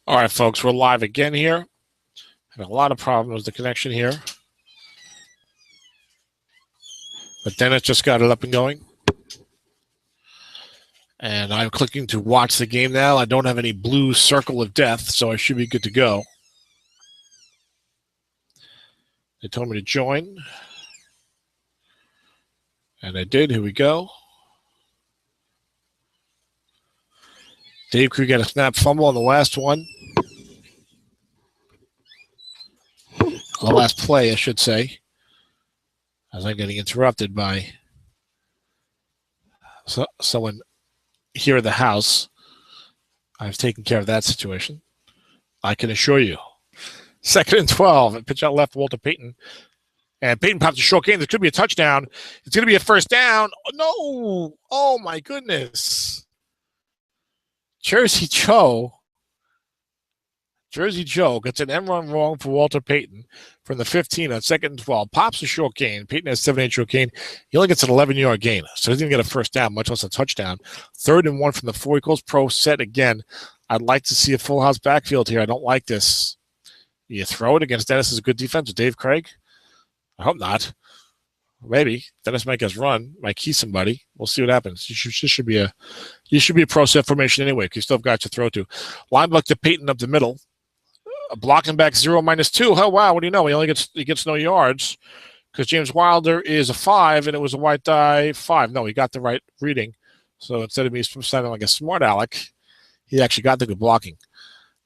All right, folks, we're live again here. Having a lot of problems with the connection here. But Dennis just got it up and going. And I'm clicking to watch the game now. I don't have any blue circle of death, so I should be good to go. They told me to join. And I did. Here we go. Dave Crew got a snap fumble on the last one. The last play, I should say. As I'm getting interrupted by someone here at the house. I've taken care of that situation. I can assure you. 2nd and 12. Pitch out left, Walter Payton. And Payton pops a short game. There could be a touchdown. It's going to be a first down. Oh, no. Oh, my goodness. Jersey Joe gets an end run wrong for Walter Payton from the 15 on 2nd and 12. Pops a short gain. Payton has 7-8 short gain. He only gets an 11-yard gain, so he doesn't even get a first down, much less a touchdown. 3rd and 1 from the 4. He goes pro set again. I'd like to see a full house backfield here. I don't like this. You throw it against Dennis is a good defense with Dave Craig? I hope not. Maybe. Dennis might get run. Might key somebody. We'll see what happens. You should be a pro set formation anyway because you still have guys to throw to. Linebacker to Payton up the middle. Blocking back 0-2. Oh, wow. What do you know? He gets no yards because James Wilder is a 5 and it was a white die 5. No, he got the right reading. So instead of me sounding like a smart aleck, he actually got the good blocking.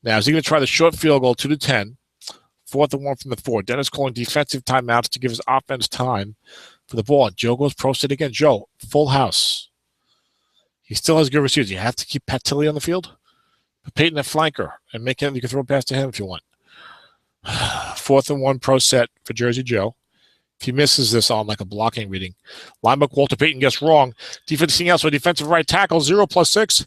Now, is he going to try the short field goal 2-10? 4th and 1 from the 4. Dennis calling defensive timeouts to give his offense time for the ball. Joe goes pro set again. Joe, full house. He still has good receivers. You have to keep Pat Tilley on the field. Put Payton at flanker and make him. You can throw past to him if you want. 4th and 1 pro set for Jersey Joe. If he misses this on like a blocking reading, linebacker Walter Payton gets wrong. Defensive else, so defensive right tackle 0+6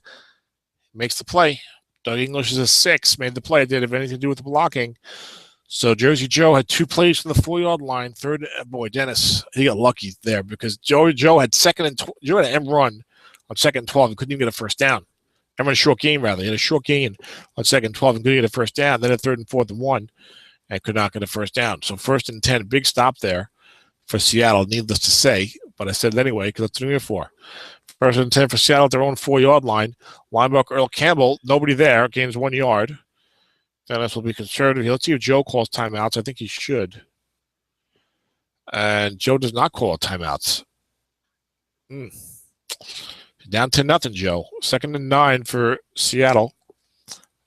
makes the play. Doug English is a 6. Made the play. Did have anything to do with the blocking. So Jersey Joe had 2 plays from the 4-yard line. Dennis, he got lucky there because Joe had Joe had an end run on 2nd and 12 and couldn't even get a first down. End run short gain rather. He had a short gain on 2nd and 12 and couldn't get a first down. Then a 3rd and 4th and 1 and could not get a first down. So 1st and 10, big stop there for Seattle. Needless to say, but I said it anyway because that's what I'm here for. 1st and 10 for Seattle at their own 4-yard line. Linebacker Earl Campbell, nobody there, gains 1 yard. Dennis will be conservative. Let's see if Joe calls timeouts. I think he should. And Joe does not call timeouts. Down 10-0, Joe. 2nd and 9 for Seattle.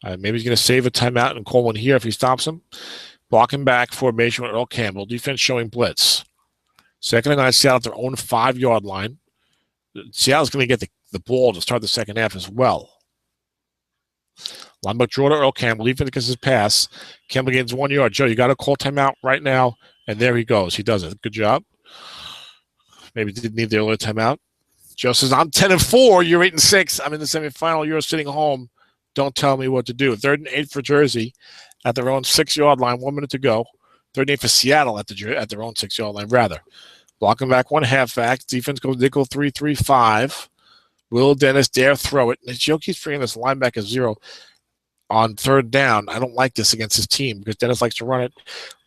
Maybe he's going to save a timeout and call one here if he stops him. Blocking back formation with Earl Campbell. Defense showing blitz. 2nd and 9, Seattle at their own 5-yard line. Seattle's going to get the ball to start the second half as well. Linebacker Jordan Earl Campbell, even because his pass. Campbell gains 1 yard. Joe, you got to call timeout right now. And there he goes. He does it. Good job. Maybe didn't need the earlier timeout. Joe says, I'm 10-4. You're 8-6. I'm in the semifinal. You're sitting home. Don't tell me what to do. 3rd and 8 for Jersey at their own 6-yard line. 1 minute to go. 3rd and 8 for Seattle at their own 6-yard line, rather. Blocking back 1 halfback. Defense goes nickel 3-3-5. Will Dennis dare throw it? And Joe keeps bringing this linebacker 0 on 3rd down. I don't like this against his team because Dennis likes to run it.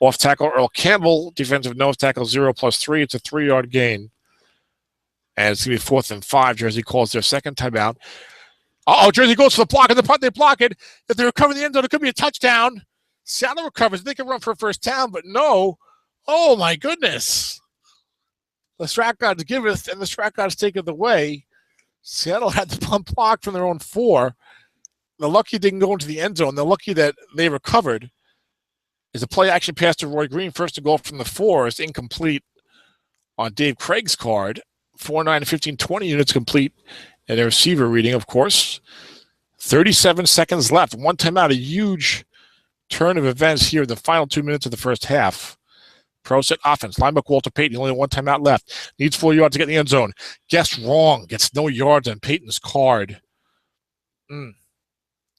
Off tackle Earl Campbell, defensive nose tackle 0+3. It's a 3-yard gain. And it's going to be 4th and 5. Jersey calls their second timeout. Jersey goes for the block, and the punt, they block it. If they recover the end zone, it could be a touchdown. Seattle recovers. They can run for a first down, but no. Oh, my goodness. The strat gods give it, and the strat gods take it away. Seattle had the punt blocked from their own 4. They're lucky they didn't go into the end zone. They're lucky that they recovered. Is a play action pass to Roy Green. First to goal from the 4 is incomplete on Dave Craig's card. 4, 9, 15, 20 units complete. And a receiver reading, of course. 37 seconds left. 1 timeout. A huge turn of events here in the final 2 minutes of the first half. Pro set offense. Linebacker Walter Payton. Only 1 timeout left. Needs 4 yards to get in the end zone. Guessed wrong. Gets no yards on Payton's card.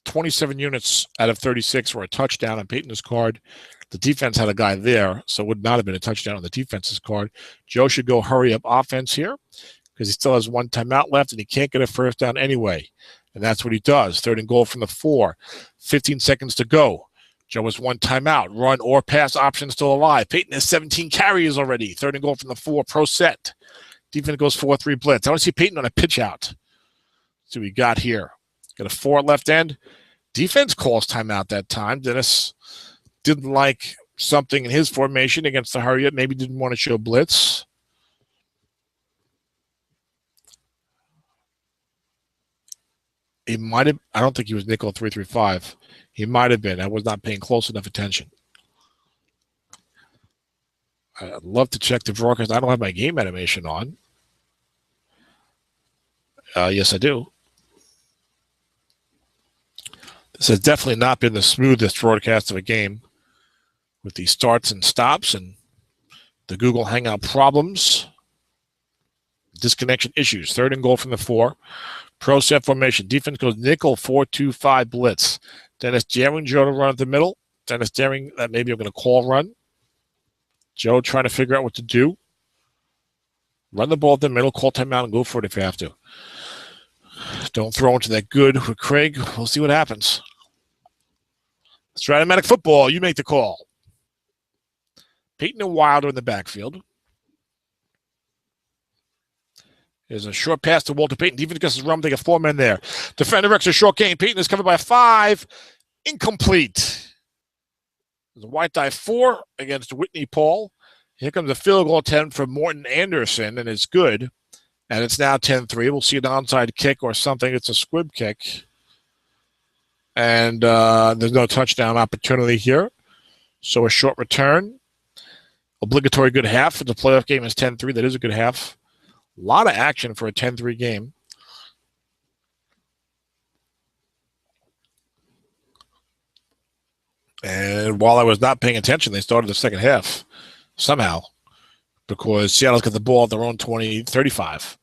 27 units out of 36 were a touchdown on Payton's card. The defense had a guy there, so it would not have been a touchdown on the defense's card. Joe should go hurry up offense here because he still has 1 timeout left and he can't get a first down anyway. And that's what he does. 3rd and goal from the 4. 15 seconds to go. Joe has 1 timeout. Run or pass option still alive. Peyton has 17 carries already. 3rd and goal from the 4. Pro set. Defense goes 4-3 blitz. I want to see Peyton on a pitch out. So we got here. Got a 4 left end. Defense calls timeout that time. Dennis didn't like something in his formation against the hurry up. Maybe didn't want to show blitz. He might have. I don't think he was nickel 3-3-5. He might have been. I was not paying close enough attention. I'd love to check the broadcast. I don't have my game animation on. Yes, I do. This has definitely not been the smoothest broadcast of a game with the starts and stops and the Google Hangout problems, disconnection issues. 3rd and goal from the 4. Pro set formation. Defense goes nickel 4-2-5 blitz. Dennis daring Joe to run at the middle. Dennis daring that maybe I'm going to call run. Joe trying to figure out what to do. Run the ball at the middle, call timeout, and go for it if you have to. Don't throw into that good with Craig. We'll see what happens. Stratomatic football. You make the call. Peyton and Wilder in the backfield. There's a short pass to Walter Payton. Defense gets his run. They got 4 men there. Defender extra short gain. Peyton is covered by 5. Incomplete. There's a white die 4 against Whitney Paul. Here comes a field goal attempt from Morton Anderson, and it's good. And it's now 10-3. We'll see an onside kick or something. It's a squib kick. And there's no touchdown opportunity here. So a short return. Obligatory good half. If the playoff game is 10-3, that is a good half. A lot of action for a 10-3 game. And while I was not paying attention, they started the second half somehow because Seattle's got the ball at their own 20-35.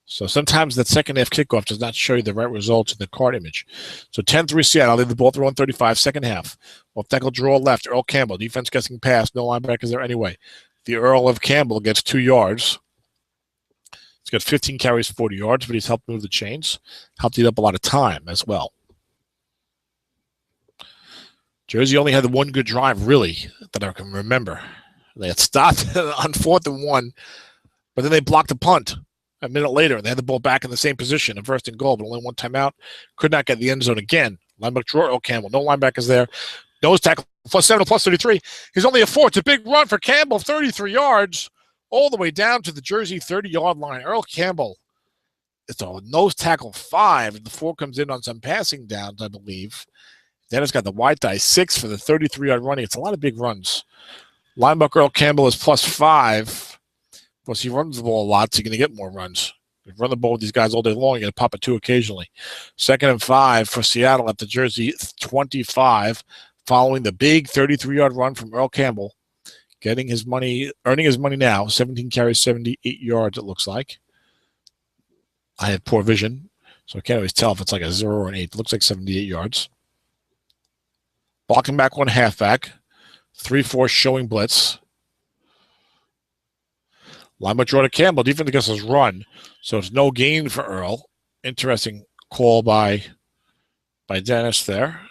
So sometimes that second half kickoff does not show you the right results in the card image. So 10-3 Seattle, they have the ball at their own 35, second half. Off tackle draw left, Earl Campbell. Defense guessing pass, no linebackers there anyway. The Earl of Campbell gets 2 yards. He's got 15 carries, 40 yards, but he's helped move the chains. Helped eat up a lot of time as well. Jersey only had the 1 good drive, really, that I can remember. They had stopped on 4th and 1, but then they blocked a punt a minute later. They had the ball back in the same position, a 1st and goal, but only 1 timeout. Could not get the end zone again. Linebacker draw, Earl Campbell. No linebackers there. Nose tackle, +7 to +33. He's only a 4. It's a big run for Campbell, 33 yards. All the way down to the Jersey 30-yard line. Earl Campbell, it's a nose tackle 5, and the 4 comes in on some passing downs, I believe. Then it's got the white die 6 for the 33-yard running. It's a lot of big runs. Linebacker Earl Campbell is +5. Plus, he runs the ball a lot, so you're going to get more runs. You run the ball with these guys all day long, you're going to pop a 2 occasionally. 2nd and 5 for Seattle at the Jersey 25, following the big 33-yard run from Earl Campbell. Getting his money, earning his money now. 17 carries, 78 yards, it looks like. I have poor vision, so I can't always tell if it's like a 0 or an 8. It looks like 78 yards. Blocking back 1 halfback. 3-4 showing blitz. Linebacker draw to Campbell. Defense against his run, so it's no gain for Earl. Interesting call by Dennis there.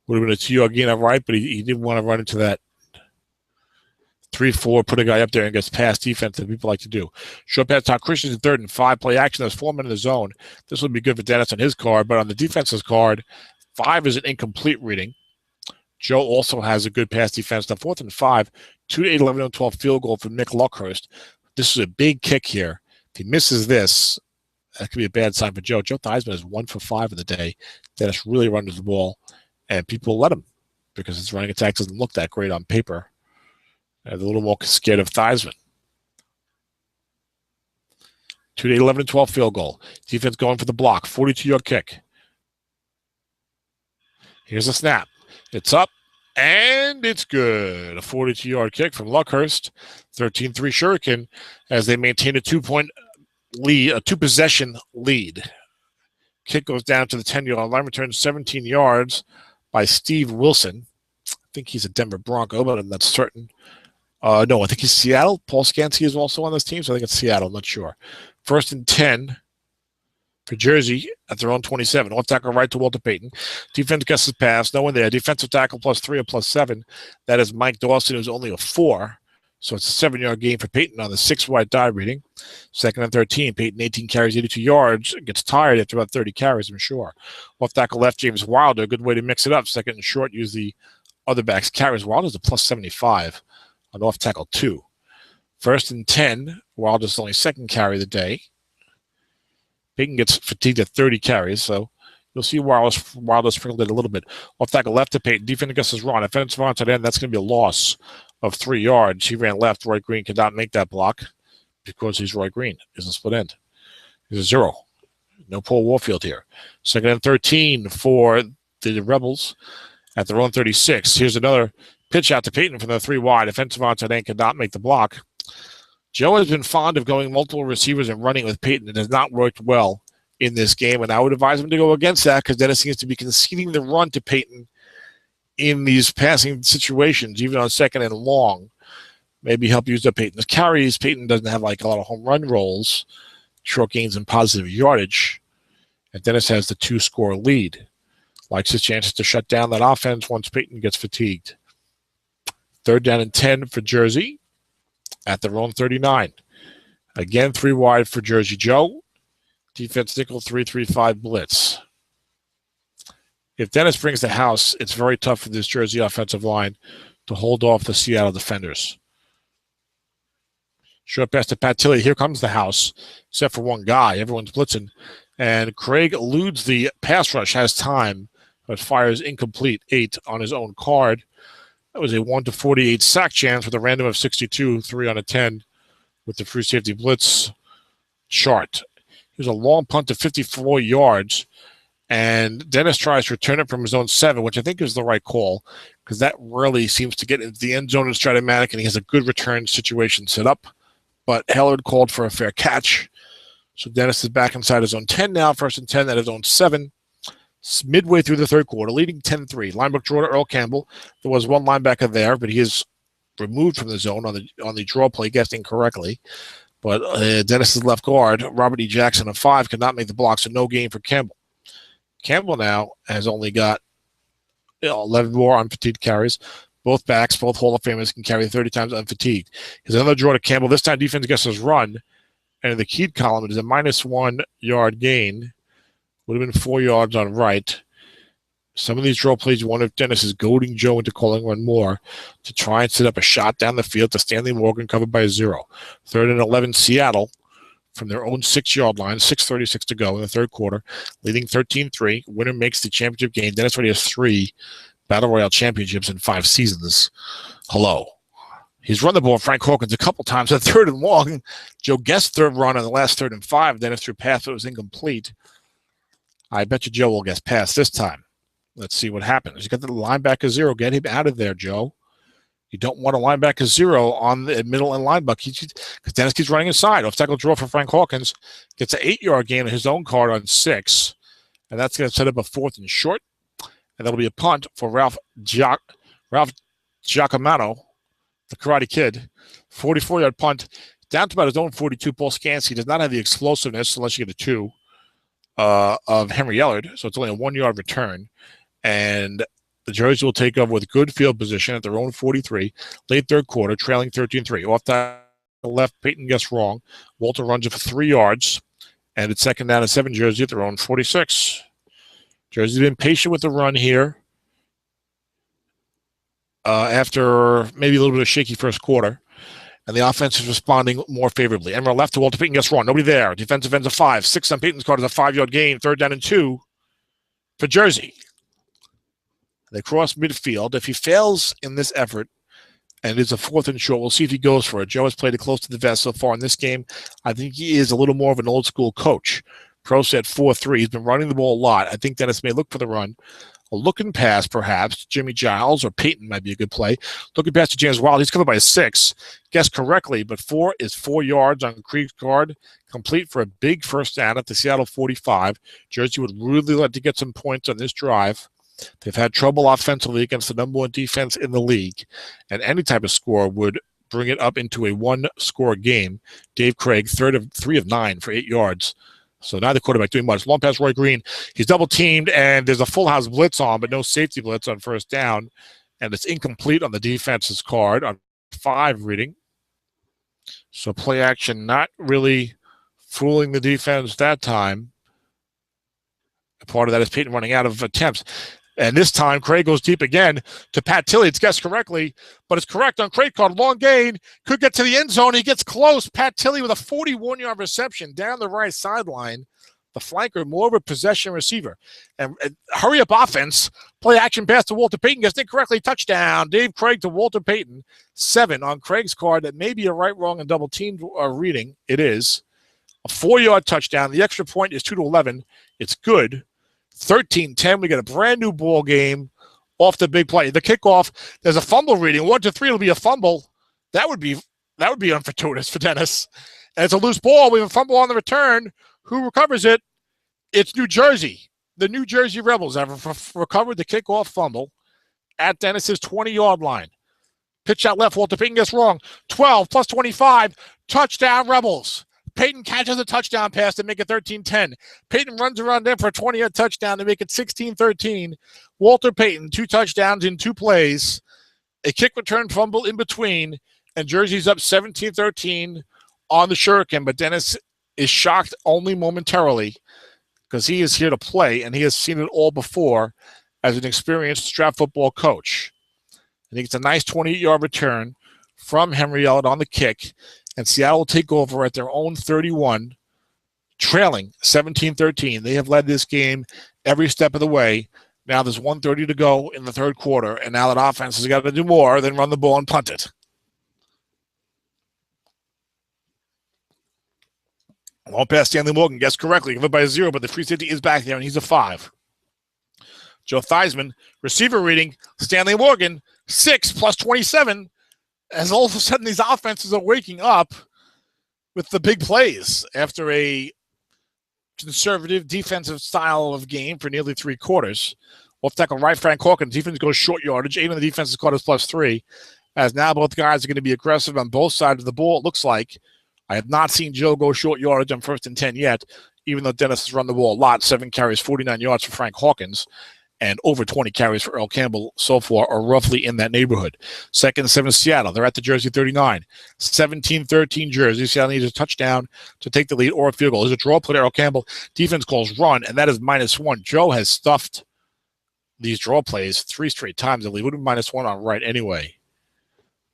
Would have been a 2-yard gain on right, but he didn't want to run into that 3-4, put a guy up there and gets past defense that people like to do. Short pass, Todd Christians in 3rd and 5. Play action. There's 4 men in the zone. This would be good for Dennis on his card, but on the defense's card, 5 is an incomplete reading. Joe also has a good pass defense. Now 4th and 5, 2-8, 11 and 12 field goal for Nick Luckhurst. This is a big kick here. If he misses this, that could be a bad sign for Joe. Joe Theismann is 1 for 5 of the day. Dennis really runs the ball. And people let him because his running attack doesn't look that great on paper. And they're a little more scared of Theismann. 2-8, 11 and 12 field goal. Defense going for the block. 42-yard kick. Here's a snap. It's up, and it's good. A 42-yard kick from Luckhurst. 13-3 Shuriken as they maintain a 2-point lead, a 2-possession lead. Kick goes down to the 10-yard line. Returns 17 yards by Steve Wilson. I think he's a Denver Bronco, but I'm not certain. No, I think he's Seattle. Paul Skansky is also on this team, so I think it's Seattle. I'm not sure. 1st and 10 for Jersey at their own 27. Left tackle right to Walter Payton. Defense gets his pass. No one there. Defensive tackle +3 or +7. That is Mike Dawson, who's only a 4. So it's a 7-yard gain for Payton on the 6-wide dive reading. 2nd and 13. Payton 18 carries, 82 yards. Gets tired after about 30 carries, I'm sure. Left tackle left, James Wilder. A good way to mix it up. 2nd and short, use the other backs carries. Wilder's a +75 on off tackle 2. 1st and 10. Wilder's only 2nd carry of the day. Payton gets fatigued at 30 carries, so you'll see Wilder sprinkled it a little bit. Off tackle left to Payton. Defense against his run. Offensive onside end, that's going to be a loss of 3 yards. He ran left. Roy Green could not make that block because he's Roy Green. He's a split end. He's a 0. No Paul Warfield here. 2nd and 13 for the Rebels at their own 36. Here's another pitch out to Payton from the 3 wide. Offensive onside end could not make the block. Joe has been fond of going multiple receivers and running with Payton. It has not worked well in this game, and I would advise him to go against that because Dennis seems to be conceding the run to Payton in these passing situations, even on 2nd and long. Maybe help use up Payton's carries. Payton doesn't have like a lot of home run rolls, short gains, and positive yardage. And Dennis has the 2-score lead. Likes his chances to shut down that offense once Payton gets fatigued. 3rd down and 10 for Jersey at their own 39. Again, 3 wide for Jersey Joe. Defense nickel 3-3-5 blitz. If Dennis brings the house, it's very tough for this Jersey offensive line to hold off the Seattle defenders. Short pass to Pat Tilley. Here comes the house, except for one guy. Everyone's blitzing. And Craig eludes the pass rush, has time, but fires incomplete 8 on his own card. That was a 1-48 sack chance with a random of 62, 3 on a 10 with the free safety blitz chart. Here's a long punt to 54 yards, and Dennis tries to return it from his own 7, which I think is the right call because that really seems to get into the end zone in Stratomatic, and he has a good return situation set up. But Hellard called for a fair catch. So Dennis is back inside his own 10 now, 1st and 10 at his own 7. Midway through the 3rd quarter, leading 10-3. Linebacker draw to Earl Campbell. There was one linebacker there, but he is removed from the zone on the draw play, guessing correctly. But Dennis's left guard, Robert E. Jackson, of 5, could not make the block, so no gain for Campbell. Campbell now has only got 11 more unfatigued carries. Both backs, both Hall of Famers, can carry 30 times unfatigued. Here's another draw to Campbell. This time defense gets his run, and in the keyed column, it is a -1 yard gain. Would have been 4 yards on right. Some of these draw plays, you wonder if Dennis is goading Joe into calling one more to try and set up a shot down the field to Stanley Morgan, covered by a 0. 3rd and 11, Seattle from their own 6-yard line, 6:36 to go in the 3rd quarter, leading 13-3. Winner makes the championship game. Dennis already has 3 Battle Royale championships in 5 seasons. Hello. He's run the ball, Frank Hawkins, a couple times at 3rd and long. Joe guessed 3rd run on the last 3rd and 5. Dennis threw pass, but it was incomplete. I bet you Joe will guess pass this time. Let's see what happens. You got the linebacker 0. Get him out of there, Joe. You don't want a linebacker 0 on the middle and linebacker because Dennis keeps running inside. Off tackle draw for Frank Hawkins. Gets an 8-yard gain on his own card on 6. And that's going to set up a 4th and short. And that'll be a punt for Ralph Giacomano, the Karate Kid. 44-yard punt. Down to about his own 42. Paul Skansky does not have the explosiveness unless you get a 2. Of Henry Ellard, so it's only a 1-yard return. And the Jersey will take over with good field position at their own 43, late 3rd quarter, trailing 13-3. Off the left, Payton gets wrong. Walter runs it for 3 yards, and it's 2nd down and 7, Jersey at their own 46. Jersey's been patient with the run here after maybe a little bit of shaky 1st quarter. And the offense is responding more favorably. Emerald left to Walter Payton, gets wrong. Nobody there. Defensive ends of 5. 6 on Payton's card is a 5-yard gain. 3rd down and 2 for Jersey. They cross midfield. If he fails in this effort, and it's a 4th and short, we'll see if he goes for it. Joe has played it close to the vest so far in this game. I think he is a little more of an old-school coach. Pro set 4-3. He's been running the ball a lot. I think Dennis may look for the run. A looking pass, perhaps. Jimmy Giles or Payton might be a good play. Looking pass to James Wild. He's covered by a 6. Guessed correctly, but 4 is 4 yards on Creek's card. Complete for a big 1st down at the Seattle 45. Jersey would really like to get some points on this drive. They've had trouble offensively against the number 1 defense in the league, and any type of score would bring it up into a 1-score game. Dave Craig, 3 of 9 for 8 yards. So neither quarterback doing much. Long pass, Roy Green. He's double teamed, and there's a full house blitz on, but no safety blitz on first down. And it's incomplete on the defense's card on 5 reading. So play action not really fooling the defense that time. A part of that is Peyton running out of attempts. And this time, Craig goes deep again to Pat Tilley. It's guessed correctly, but it's correct on Craig card. Long gain. Could get to the end zone. He gets close. Pat Tilley with a 41-yard reception down the right sideline. The flanker, more of a possession receiver. And hurry-up offense. Play action pass to Walter Payton. Gets it correctly. Touchdown. Dave Craig to Walter Payton. 7 on Craig's card. That may be a right, wrong, and double team reading. It is. A 4-yard touchdown. The extra point is 2-11. It's good. 13-10. We got a brand new ball game off the big play. The kickoff, there's a fumble reading. 1-3, it'll be a fumble. That would be unfortuitous for Dennis. And it's a loose ball. We have a fumble on the return. Who recovers it? It's New Jersey. The New Jersey Rebels have recovered the kickoff fumble at Dennis's 20-yard line. Pitch out left. Walter Payton gets wrong. 12 plus 25. Touchdown Rebels. Peyton catches a touchdown pass to make it 13-10. Peyton runs around there for a 20-yard touchdown to make it 16-13. Walter Payton, 2 touchdowns in 2 plays. A kick return fumble in between. And Jersey's up 17-13 on the Shuriken. But Dennis is shocked only momentarily because he is here to play, and he has seen it all before as an experienced Strat football coach. I think it's a nice 28-yard return from Henry Elliott on the kick. And Seattle will take over at their own 31, trailing 17-13. They have led this game every step of the way. Now there's 1:30 to go in the third quarter, and now that offense has got to do more than run the ball and punt it. Long pass Stanley Morgan, guessed correctly, given by a 0, but the free safety is back there, and he's a 5. Joe Theismann, receiver reading, Stanley Morgan, 6 plus 27. As all of a sudden these offenses are waking up with the big plays after a conservative defensive style of game for nearly 3 quarters. Off tackle right, Frank Hawkins. Defense goes short yardage. 8 on the defensive quarters plus 3. As now both guys are going to be aggressive on both sides of the ball, it looks like. I have not seen Joe go short yardage on 1st and 10 yet, even though Dennis has run the ball a lot. 7 carries, 49 yards for Frank Hawkins. And over 20 carries for Earl Campbell so far are roughly in that neighborhood. 2nd and 7 Seattle. They're at the Jersey 39. 17-13 Jersey. Seattle needs a touchdown to take the lead or a field goal. There's a draw play to Earl Campbell. Defense calls run, and that is -1. Joe has stuffed these draw plays 3 straight times. It would have been -1 on right anyway.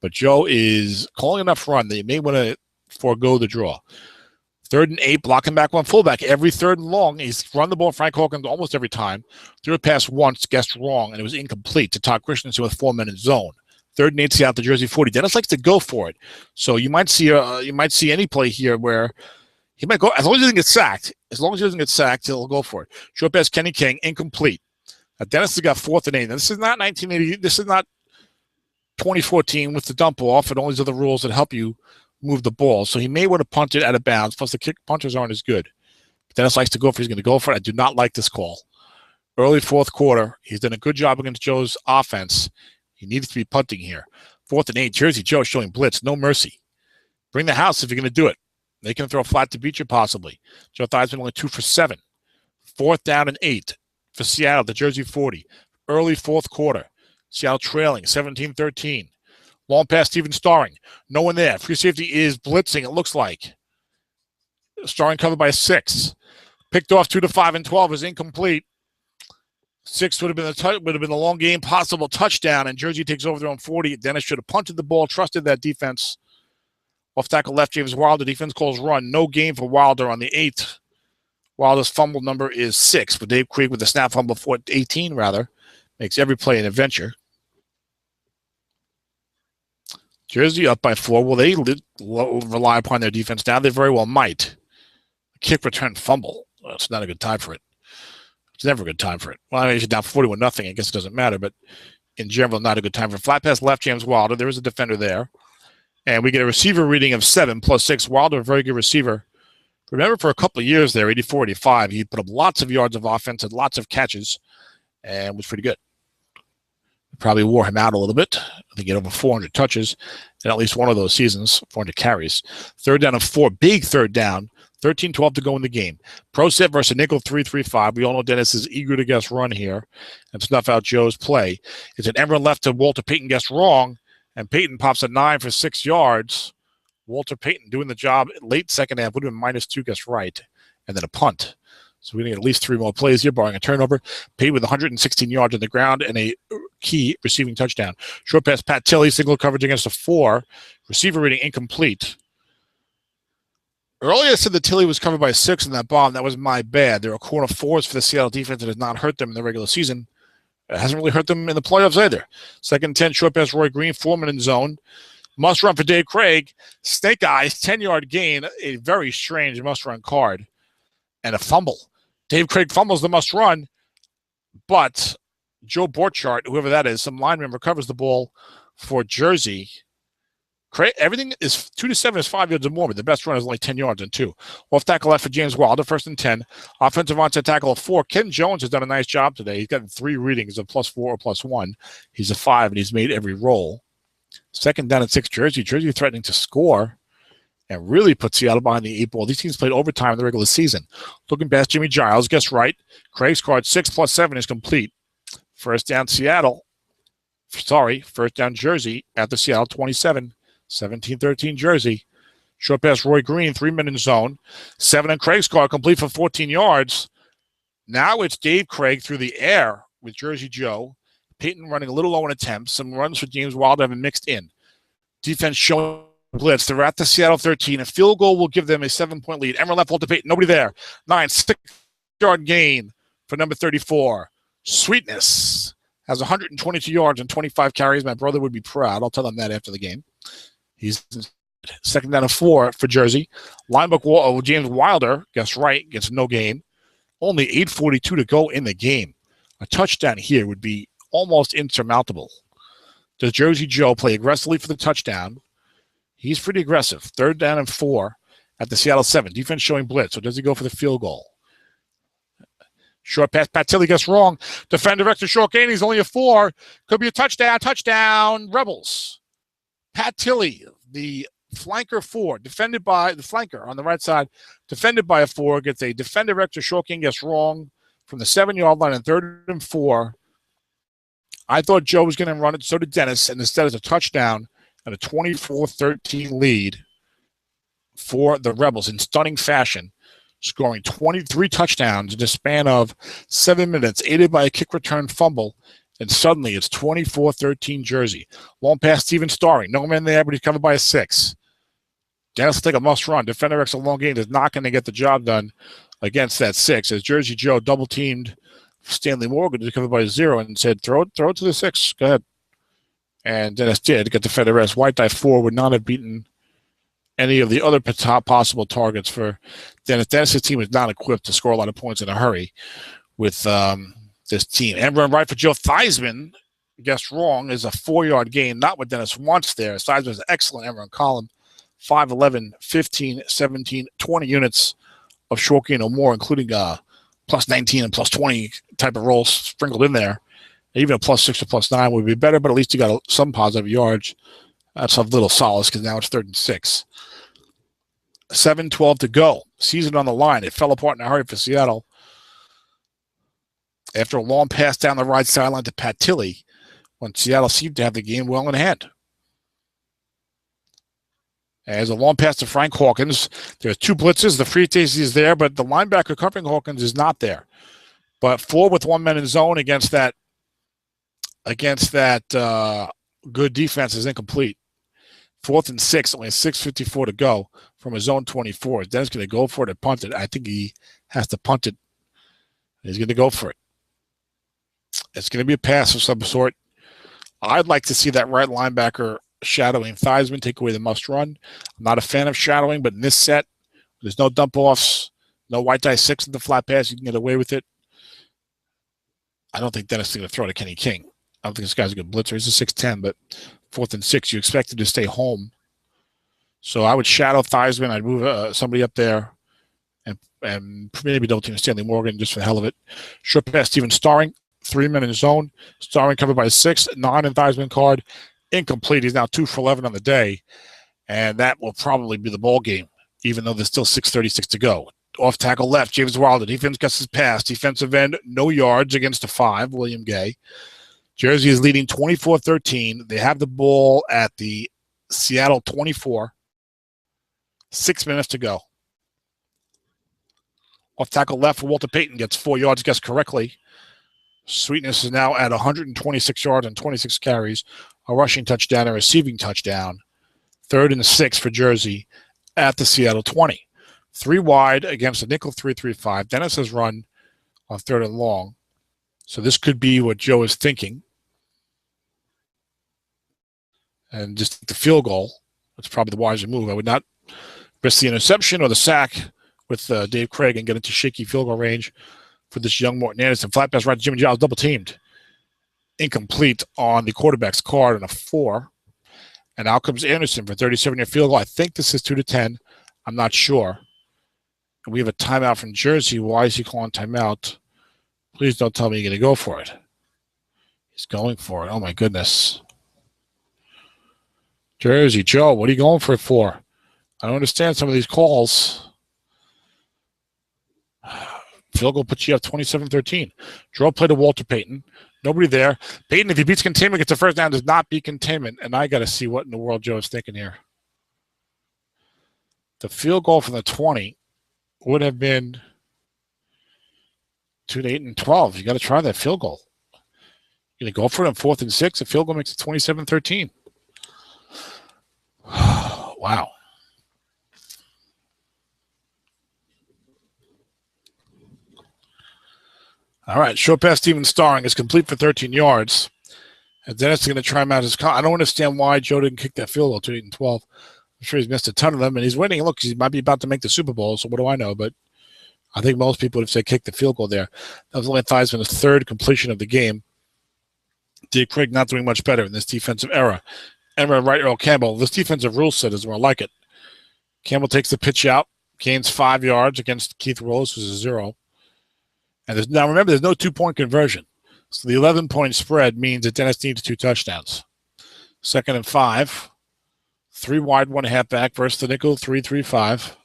But Joe is calling enough run that you may want to forego the draw. 3rd and 8, blocking back 1 fullback. Every 3rd and long, he's run the ball Frank Hawkins almost every time. Threw a pass once, guessed wrong, and it was incomplete to Todd Christensen with 4 men in zone. 3rd and 8, Seattle to Jersey 40. Dennis likes to go for it, so you might see any play here where he might go as long as he doesn't get sacked. As long as he doesn't get sacked, he'll go for it. Short pass, Kenny King, incomplete. Dennis has got 4th and 8. Now, this is not 1980. This is not 2014 with the dump off and all these other rules that help you move the ball. So he may want to punt it out of bounds. Plus, the kick punters aren't as good. But Dennis likes to go for it. He's going to go for it. I do not like this call. Early 4th quarter. He's done a good job against Joe's offense. He needs to be punting here. 4th and 8. Jersey Joe showing blitz. No mercy. Bring the house if you're going to do it. They can throw flat to beat you possibly. Joe Theismann only 2 for 7. 4th down and 8 for Seattle. The Jersey 40. Early 4th quarter. Seattle trailing 17-13. Long pass, Steven Starring. No one there. Free safety is blitzing, it looks like. Starring covered by 6. Picked off 2 to 5 and 12 is incomplete. 6 would have been the long game possible touchdown, and Jersey takes over their own 40. Dennis should have punted the ball, trusted that defense. Off tackle left, James Wilder. Defense calls run. No gain for Wilder on the 8th. Wilder's fumble number is 6, but Dave Krieg with the snap fumble for 18 rather. Makes every play an adventure. Jersey up by 4. Will they rely upon their defense now? They very well might. Kick return fumble. Well, it's not a good time for it. It's never a good time for it. Well, I mean, it's down 41-0. I guess it doesn't matter, but in general, not a good time for it. Flat pass left, James Wilder. There is a defender there. And we get a receiver reading of 7 plus 6. Wilder, a very good receiver. Remember, for a couple of years there, 84-85, he put up lots of yards of offense and lots of catches and was pretty good. Probably wore him out a little bit I think he had over 400 touches in at least one of those seasons, 400 carries. 3rd down and 4, big 3rd down. 13-12 to go in the game. Pro set versus nickel 3-3-5. We all know Dennis is eager to guess run here and snuff out Joe's play. It's an Emron left to Walter Payton guess wrong, and Payton pops a 9 for 6 yards. Walter Payton doing the job late second half, would have been -2 guess right, and then a punt. So we're going to get at least 3 more plays here, barring a turnover. Payton with 116 yards on the ground and a key receiving touchdown. Short pass, Pat Tilley, single coverage against a 4. Receiver reading incomplete. Earlier I said that Tilley was covered by 6 in that bomb. That was my bad. There are corner 4s for the Seattle defense that has not hurt them in the regular season. It hasn't really hurt them in the playoffs either. 2nd and 10, short pass, Roy Green, Foreman in zone. Must run for Dave Craig. Snake eyes, 10-yard gain, a very strange must run card, and a fumble. Dave Craig fumbles the must run, but Joe Borchardt, whoever that is, some lineman recovers the ball for Jersey. Everything is 2 to 7 is 5 yards or more, but the best run is only 10 yards and 2. Off tackle left for James Wilder, 1st and 10. Offensive onside tackle of 4. Ken Jones has done a nice job today. He's gotten 3 readings of +4 or +1. He's a 5, and he's made every roll. 2nd down and 6, Jersey. Jersey threatening to score and really put Seattle behind the 8 ball. These teams played overtime in the regular season. Looking past Jimmy Giles, guess right. Craig's card 6 + 7 is complete. 1st down Seattle. First down Jersey at the Seattle 27. 17-13 Jersey. Short pass Roy Green, 3-man in zone. 7 on Craig's card, complete for 14 yards. Now it's Dave Craig through the air with Jersey Joe. Payton running a little low in attempts. Some runs for James Wilder have been mixed in. Defense showing blitz. They're at the Seattle 13. A field goal will give them a 7-point lead. Emron left, Walter Payton. Nobody there. 9, 6-yard gain for number 34. Sweetness has 122 yards and 25 carries. My brother would be proud. I'll tell him that after the game. He's 2nd down and 4 for Jersey. Linebacker James Wilder, guess right, gets no gain. Only 8:42 to go in the game. A touchdown here would be almost insurmountable. Does Jersey Joe play aggressively for the touchdown? He's pretty aggressive. 3rd down and 4 at the Seattle 7. Defense showing blitz. So does he go for the field goal? Short pass, Pat Tilley gets wrong. Defender extra short gain. He's only a 4. Could be a touchdown. Touchdown, Rebels. Pat Tilley, the flanker 4, defended by the flanker on the right side, defended by a 4, gets a defender extra short gain, gets wrong from the 7-yard line on 3rd and 4. I thought Joe was going to run it, so did Dennis, and instead it's a touchdown and a 24-13 lead for the Rebels in stunning fashion, scoring 23 touchdowns in the span of 7 minutes, aided by a kick return fumble. And suddenly it's 24-13 Jersey. Long pass, Steven Starring. No man there, but he's covered by a 6. Dennis will take a must run. Defender X a long gain is not going to get the job done against that 6. As Jersey Joe double teamed Stanley Morgan, who's covered by a 0, and said, throw it to the 6. Go ahead. And Dennis did get defender S. White Die 4 would not have beaten any of the other possible targets for Dennis. Dennis's team is not equipped to score a lot of points in a hurry with this team. Emron right for Joe Theismann, guessed wrong, is a 4-yard gain, not what Dennis wants there. Theismann is an excellent Emron column. 5'11", 15, 17, 20 units of short gain or more, including +19 and +20 type of rolls sprinkled in there. Even a +6 or +9 would be better, but at least you got some positive yards. That's a little solace because now it's 3rd and 6. 7:12 to go. Season on the line. It fell apart in a hurry for Seattle after a long pass down the right sideline to Pat Tilley when Seattle seemed to have the game well in hand. As a long pass to Frank Hawkins. There's 2 blitzes. The free safety is there, but the linebacker covering Hawkins is not there. But 4 with 1 man in zone against that good defense is incomplete. 4th and 6, only 6:54 to go from his zone 24. Dennis going to go for it and punt it. I think he has to punt it. He's going to go for it. It's going to be a pass of some sort. I'd like to see that right linebacker shadowing Theismann take away the must run. I'm not a fan of shadowing, but in this set, there's no dump offs, no white die 6 in the flat pass. You can get away with it. I don't think Dennis is going to throw to Kenny King. I don't think this guy's a good blitzer. He's a 6'10", but 4th and 6, you expect him to stay home. So I would shadow Theismann. I'd move somebody up there and maybe double team Stanley Morgan just for the hell of it. Short pass, Steven Starring, 3 men in zone. Starring covered by 6, 9 in Theismann card. Incomplete. He's now 2 for 11 on the day, and that will probably be the ball game, even though there's still 6:36 to go. Off tackle left, James Wilder. Defense gets his pass. Defensive end, no yards against a 5, William Gay. Jersey is leading 24-13. They have the ball at the Seattle 24. 6 minutes to go. Off tackle left for Walter Payton. Gets 4 yards, guessed correctly. Sweetness is now at 126 yards and 26 carries. A rushing touchdown, a receiving touchdown. 3rd and 6 for Jersey at the Seattle 20. 3 wide against the nickel 3-3-5. Dennis has run on 3rd and long. So this could be what Joe is thinking. And just the field goal. That's probably the wiser move. I would not risk the interception or the sack with Dave Craig and get into shaky field goal range for this young Morton Anderson. Flat pass right to Jimmy Giles, double teamed. Incomplete on the quarterback's card and a 4. And out comes Anderson for a 37-yard field goal. I think this is 2-10. I'm not sure. And we have a timeout from Jersey. Why is he calling timeout? Please don't tell me you're going to go for it. He's going for it. Oh, my goodness. Jersey, Joe, what are you going for it for? I don't understand some of these calls. Field goal puts you up 27-13. Draw play to Walter Payton. Nobody there. Payton, if he beats containment, gets a first down, does not beat containment. And I got to see what in the world Joe is thinking here. The field goal from the 20 would have been 2-8 and 12. You got to try that field goal. You're going to go for it on 4th and 6. The field goal makes it 27-13. Wow. All right, short pass Steven Starring is complete for 13 yards. And Dennis is going to try him out his I don't understand why Joe didn't kick that field goal 2-8 and 12. I'm sure he's missed a ton of them, and he's winning. Look, he might be about to make the Super Bowl, so what do I know? But I think most people would have said kick the field goal there. That was only Theismann's 3rd completion of the game. Dave Craig not doing much better in this defensive era. Emma right, Earl Campbell. This defensive rule set is more like it. Campbell takes the pitch out, gains 5 yards against Keith Rose, who's a 0. And now remember, there's no 2-point conversion. So the 11-point spread means that Dennis needs 2 touchdowns. 2nd and 5. 3 wide, 1 halfback versus the nickel 3-3-5.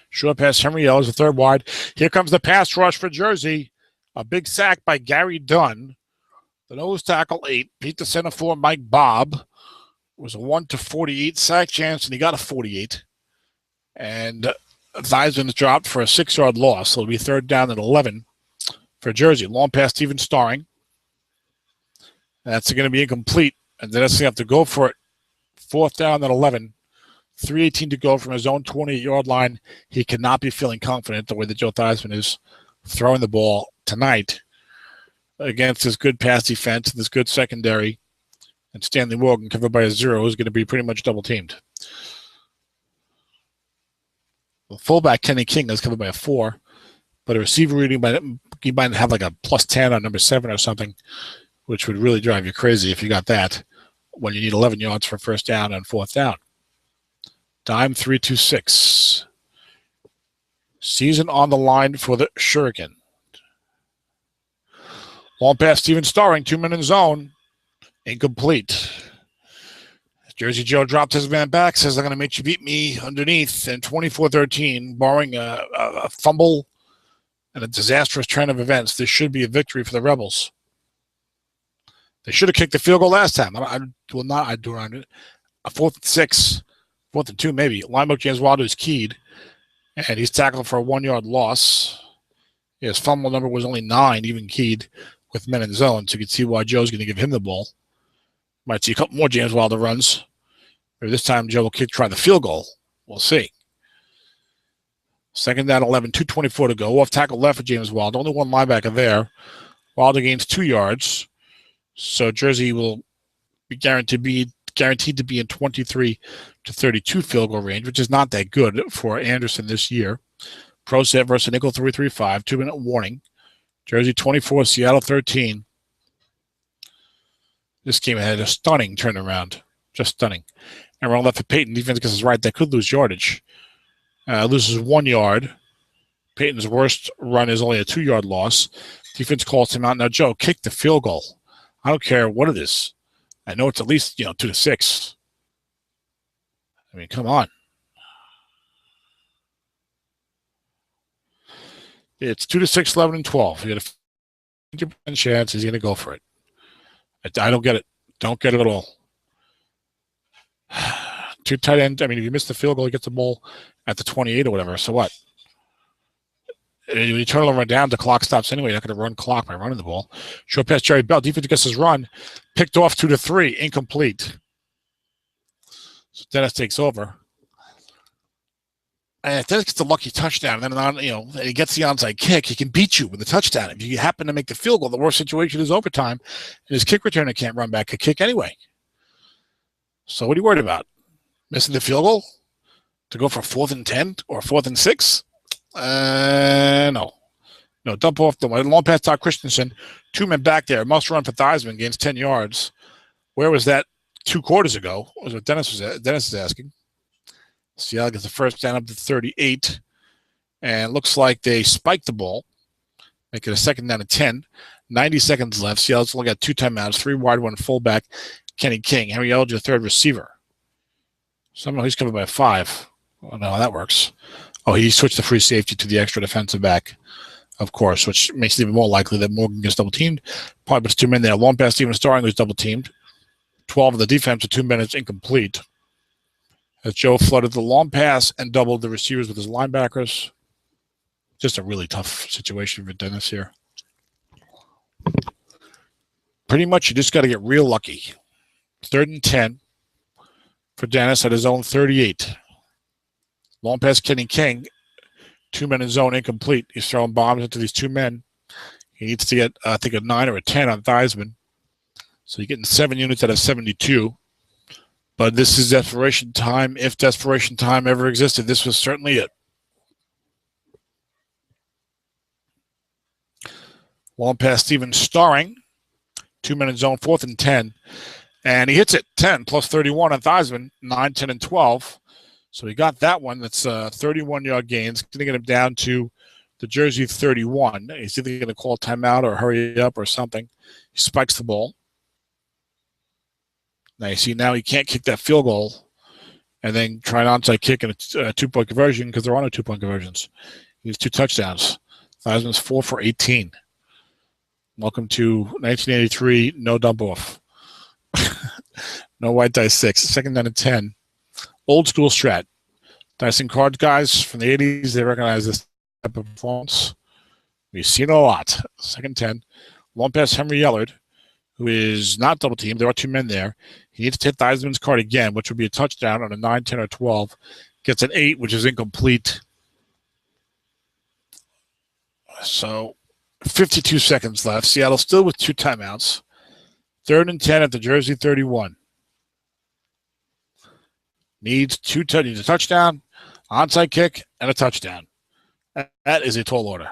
Short pass, Henry Ellis, the 3rd wide. Here comes the pass rush for Jersey. A big sack by Gary Dunn. The nose tackle 8. Beat the center 4, Mike Bobb. It was a 1-48 sack chance, and he got a 48. And Theismann is dropped for a 6-yard loss. So it'll be 3rd down and 11 for Jersey. Long pass, Steven Starring. That's going to be incomplete. And then it's going to have to go for it. 4th down and 11. 3:18 to go from his own 28-yard line. He cannot be feeling confident the way that Joe Theismann is throwing the ball tonight against this good pass defense, this good secondary, and Stanley Morgan covered by a 0 is going to be pretty much double teamed. The fullback Kenny King is covered by a 4, but a receiver reading he might have like a +10 on number 7 or something, which would really drive you crazy if you got that when you need 11 yards for 1st down and 4th down. Dime 3-2-6. Season on the line for the Shuriken. Long pass, Steven Starring, 2-minute zone. Incomplete. Jersey Joe dropped his man back, says, I'm going to make you beat me underneath. And 24-13, barring a fumble and a disastrous trend of events, this should be a victory for the Rebels. They should have kicked the field goal last time. I will not. I do not. A 4th and 6, 4th and 2 maybe. Linebacker James Wilder is keyed, and he's tackled for a 1-yard loss. His fumble number was only 9, even keyed with men in zone, so you can see why Joe's going to give him the ball. Might see a couple more James Wilder runs. Or this time Joe will try the field goal. We'll see. 2nd down, 11, 2:24 to go. Off tackle left for James Wilder. Only one linebacker there. Wilder gains 2 yards. So Jersey will be guaranteed to be in 23-32 field goal range, which is not that good for Anderson this year. Pro set versus nickel 3-3-5, 2-minute warning. Jersey 24, Seattle 13. This game had a stunning turnaround. Just stunning. And run left for Payton. Defense gets his right. That could lose yardage. Loses 1 yard. Payton's worst run is only a 2-yard loss. Defense calls him out. Now, Joe, kick the field goal. I don't care what it is. I know it's at least 2-6. I mean, come on. It's 2-6, 11, and 12. You got a 50% chance he's going to go for it. I don't get it. Don't get it at all. Two tight end. I mean, if you miss the field goal, he gets the ball at the 28 or whatever. So what? When you turn it run down, the clock stops anyway. You're not going to run clock by running the ball. Short pass, Jerry Bell. Defense gets his run. Picked off 2-3. Incomplete. So Dennis takes over. And if Dennis gets a lucky touchdown, and then he gets the onside kick, he can beat you with a touchdown. If you happen to make the field goal, the worst situation is overtime, and his kick returner can't run back a kick anyway. So what are you worried about? Missing the field goal to go for 4th and 10 or 4th and 6? No. Dump off the long pass to Christensen. 2 men back there. Must run for Theismann. Gains 10 yards. Where was that 2 quarters ago? Was what Dennis is asking. Seattle gets the first down up to 38. And looks like they spiked the ball. Make it a 2nd down and 10. 90 seconds left. Seattle's only got 2 timeouts. 3 wide, 1 fullback. Kenny King. Henry Elder, 3rd receiver. Somehow he's covered by 5. I don't know how that works. Oh, he switched the free safety to the extra defensive back, of course, which makes it even more likely that Morgan gets double-teamed. Probably puts 2 men there. Long pass, Steven Starring, who's double-teamed. 12 of the defense with 2 minutes incomplete. As Joe flooded the long pass and doubled the receivers with his linebackers. Just a really tough situation for Dennis here. Pretty much you just got to get real lucky. 3rd and 10 for Dennis at his own 38. Long pass, Kenny King. 2 men in zone, incomplete. He's throwing bombs into these 2 men. He needs to get, I think, a 9 or a 10 on Theismann. So you're getting 7 units out of 72. But this is desperation time. If desperation time ever existed, this was certainly it. Long pass, Steven Starring. 2 men in zone, 4th and 10. And he hits it, 10 plus 31 on Theismann, 9, 10, and 12. So he got that one. That's 31-yard gains. Going to get him down to the jersey 31. He's either going to call timeout or hurry up or something. He spikes the ball. Now you see now he can't kick that field goal and then try an onside kick and a 2-point conversion because there are no 2-point conversions. He needs 2 touchdowns. Theismann's 4 for 18. Welcome to 1983, no dump off. No white dice 6. 2nd down and 10. Old school strat. Dyson cards guys from the 80s, they recognize this type of performance. We've seen it a lot. 2nd 10. Long pass, Henry Ellard, who is not double teamed. There are 2 men there. He needs to hit Theismann's card again, which would be a touchdown on a 9, 10, or 12. Gets an 8, which is incomplete. So 52 seconds left. Seattle still with 2 timeouts. 3rd and 10 at the jersey 31. Needs a touchdown, onside kick, and a touchdown. That is a tall order.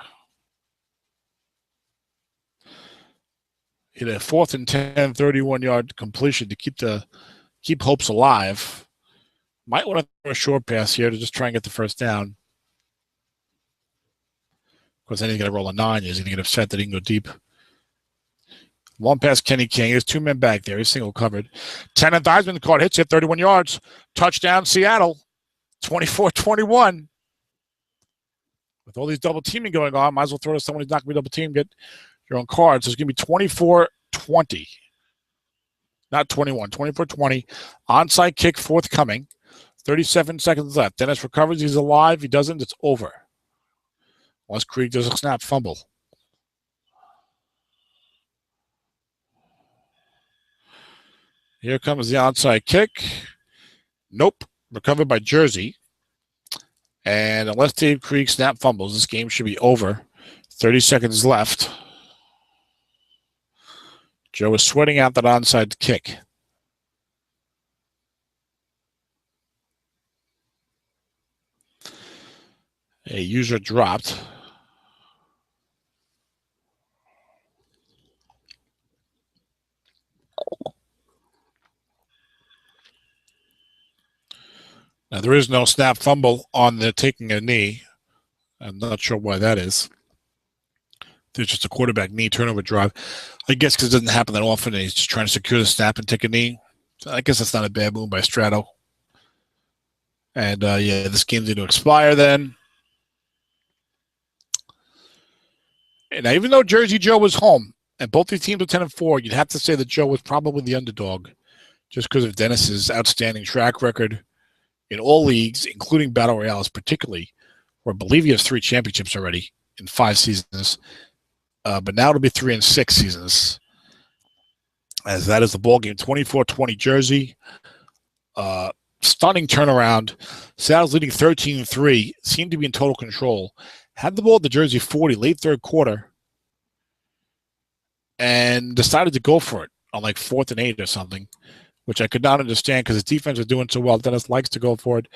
Hit a 4th and 10, 31-yard completion to keep hopes alive. Might want to throw a short pass here to just try and get the first down. Of course, then he's going to roll a 9. He's going to get upset that he can go deep. Long pass, Kenny King. There's 2 men back there. He's single covered. 10 and Theismann, the card hits it, 31 yards. Touchdown, Seattle. 24-21. With all these double teaming going on, might as well throw to someone who's not going to be double teamed. Get your own cards. So it's going to be 24-20. Not 21. 24-20. Onside kick forthcoming. 37 seconds left. Dennis recovers. He's alive. He doesn't. It's over. Unless Krieg does a snap fumble. Here comes the onside kick. Nope. Recovered by Jersey. And unless Dave Krieg snap fumbles, this game should be over. 30 seconds left. Joe is sweating out that onside kick. A user dropped. Now, there is no snap fumble on the taking a knee. I'm not sure why that is. There's just a quarterback knee turnover drive. I guess because it doesn't happen that often, and he's just trying to secure the snap and take a knee. So I guess that's not a bad move by Strato. And, yeah, this game's going to expire then. And even though Jersey Joe was home, and both these teams are 10-4, you'd have to say that Joe was probably the underdog just because of Dennis's outstanding track record in all leagues, including Battle Royales particularly, where I believe he has 3 championships already in 5 seasons. But now it'll be 3 and 6 seasons, as that is the ball game. 24-20 Jersey. Stunning turnaround. Seattle's leading 13-3. Seemed to be in total control. Had the ball at the Jersey 40 late third quarter, and decided to go for it on like 4th and 8 or something, which I could not understand because his defense was doing so well. Dennis likes to go for it,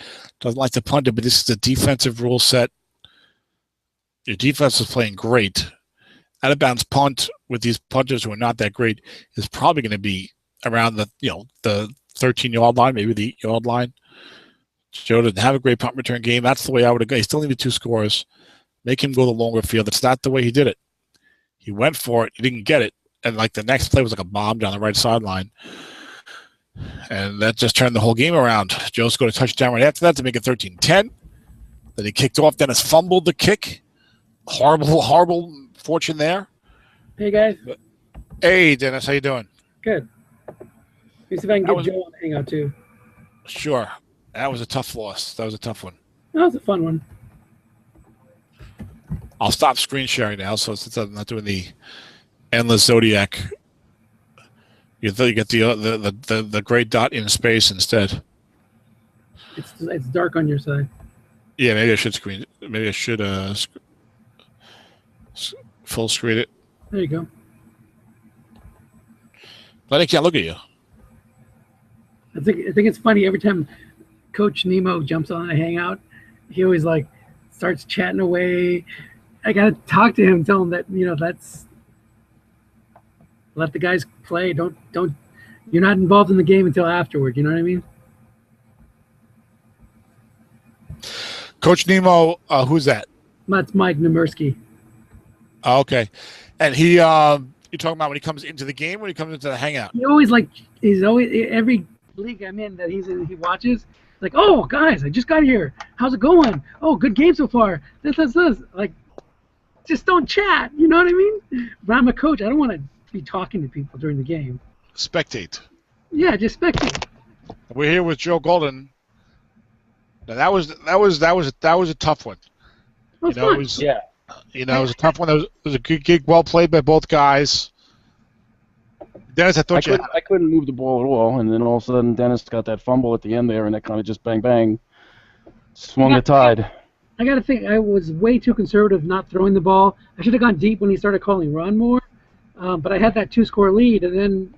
doesn't like to punt it, but this is a defensive rule set. Your defense is playing great. Out of bounds punt with these punters who are not that great is probably going to be around the 13-yard line, maybe the 8-yard line. Joe didn't have a great punt return game. That's the way I would have gone. He still needed 2 scores. Make him go the longer field. That's not the way he did it. He went for it. He didn't get it. And like the next play was like a bomb down the right sideline. And that just turned the whole game around. Joe scored a touchdown right after that to make it 13-10. Then he kicked off. Dennis fumbled the kick. Horrible fortune there. Hey, guys. Hey, Dennis. How you doing? Good. Let me see if I can get Joe on the hangout, too. Sure. That was a tough loss. That was a tough one. That was a fun one. I'll stop screen sharing now, so since I'm not doing the endless Zodiac, you get the great dot in space instead. It's dark on your side. Yeah, maybe I should screen. Maybe I should full screen it. There you go. But I can't look at you. I think it's funny every time Coach Nemo jumps on a hangout, he always like starts chatting away. I gotta talk to him, tell him that that's let the guys play. Don't you're not involved in the game until afterward. You know what I mean? Coach Nemo, who's that? That's Mike Nemirsky. Oh, okay, and he you're talking about when he comes into the game, when he comes into the hangout. He's always every league I'm in that he's in, he watches. Like, oh guys, I just got here. How's it going? Oh, good game so far. This. Like, just don't chat. You know what I mean? But I'm a coach. I don't want to be talking to people during the game. Spectate. Yeah, just spectate. We're here with Joe Golden. Now that was a tough one. It was fun. It was a tough one. It was a good gig, well played by both guys. Dennis, I couldn't move the ball at all, and then all of a sudden Dennis got that fumble at the end there, and that kind of just bang swung the tide. I got to think I was way too conservative not throwing the ball. I should have gone deep when he started calling run more, but I had that 2-score lead, and then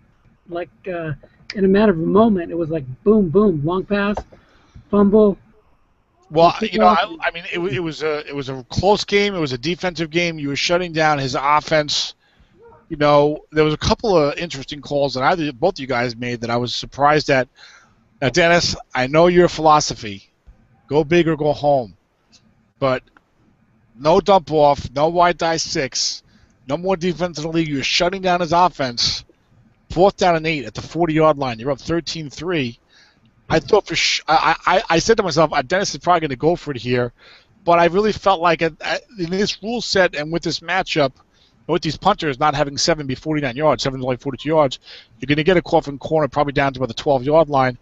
in a matter of a moment, it was like boom, boom, long pass, fumble. Well, I mean, it was a close game. It was a defensive game. You were shutting down his offense. There was a couple of interesting calls that both of you guys made that I was surprised at. Now, Dennis, I know your philosophy: go big or go home. But no dump off, no wide die 6, no more defense in the league. You're shutting down his offense. 4th down and 8 at the 40-yard line. You're up 13-3. I thought I said to myself, Dennis is probably going to go for it here, but I really felt like in this rule set and with this matchup, with these punters not having 7 be 49 yards, 7 is only 42 yards, you're going to get a call from corner probably down to about the 12-yard line.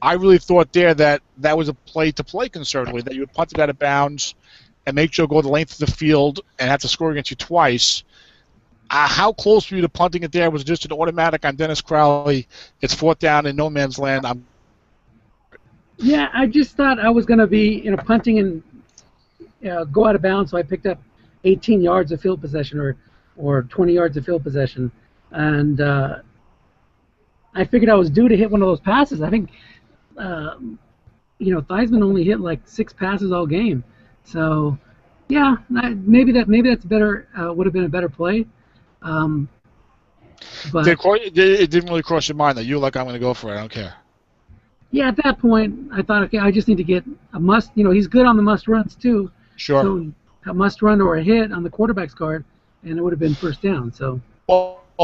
I really thought there that was a play to play conservatively, that you would punt it out of bounds and make Joe go the length of the field and have to score against you twice. How close were you to punting it there? Was it just an automatic on Dennis Crowley? It's 4th down in no man's land. Yeah, I just thought I was going to be punting and go out of bounds, so I picked up 18 yards of field possession or 20 yards of field possession. And I figured I was due to hit one of those passes. I think Theismann only hit like 6 passes all game, so yeah, maybe that's better. Would have been a better play. But it didn't really cross your mind that you were like, I'm going to go for it. I don't care. Yeah, at that point, I thought, okay, I just need to get a must. He's good on the must runs too. Sure. So a must run or a hit on the quarterback's card, and it would have been first down. So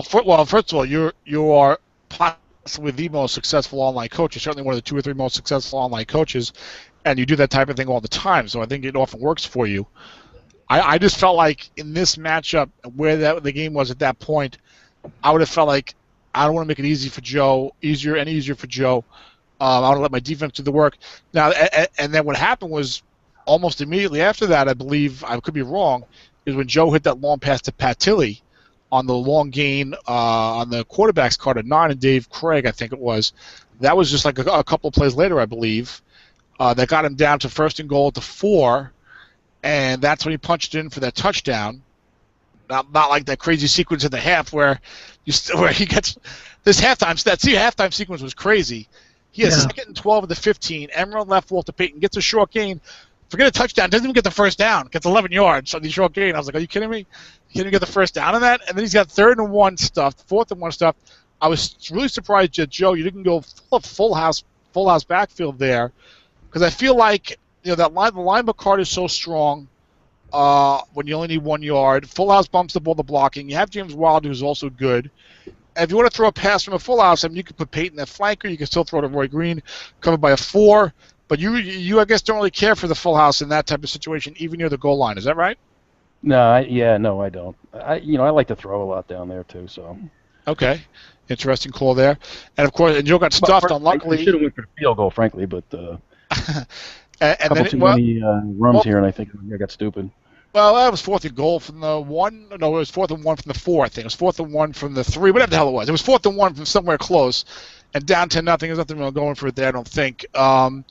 First of all, you are possibly the most successful online coach. You're certainly one of the 2 or 3 most successful online coaches, and you do that type of thing all the time. So I think it often works for you. I just felt like in this matchup, where the game was at that point, I would have felt like I don't want to make it easier for Joe. I want to let my defense do the work. Now, and then what happened was almost immediately after that, I believe, I could be wrong, is when Joe hit that long pass to Pat Tilley on the long gain on the quarterback's card at 9 and Dave Craig, I think it was. That was just like a couple of plays later, I believe, that got him down to 1st and goal at the 4, and that's when he punched in for that touchdown. Not like that crazy sequence in the half where he gets this halftime. That halftime sequence was crazy. He has 2nd and 12 at the 15. Emerald left. Walter Payton gets a short gain. Forget a touchdown. Doesn't even get the first down. Gets 11 yards on the short gain. I was like, are you kidding me? He didn't get the first down on that. And then he's got 3rd and 1 stuff, 4th and 1 stuff. I was really surprised that Joe, you didn't go full house backfield there, because I feel like the linebacker card is so strong. When you only need 1 yard, full house bumps the ball to blocking. You have James Wilder, who's also good. And if you want to throw a pass from a full house, I mean, you could put Peyton at flanker. You can still throw to Roy Green, covered by a 4. But you I guess don't really care for the full house in that type of situation, even near the goal line. Is that right? No, no, I don't. I like to throw a lot down there too. So. Okay, interesting call there. And of course, Joe got stuffed. Unluckily, I should have went for the field goal, frankly, but and a couple too many runs here, and I think I got stupid. Well, that was 4th and goal from the 1. No, it was 4th and 1 from the 4. I think it was 4th and 1 from the 3. Whatever the hell it was. It was 4th and 1 from somewhere close, and down 10-0. There's nothing really going for it there, I don't think. And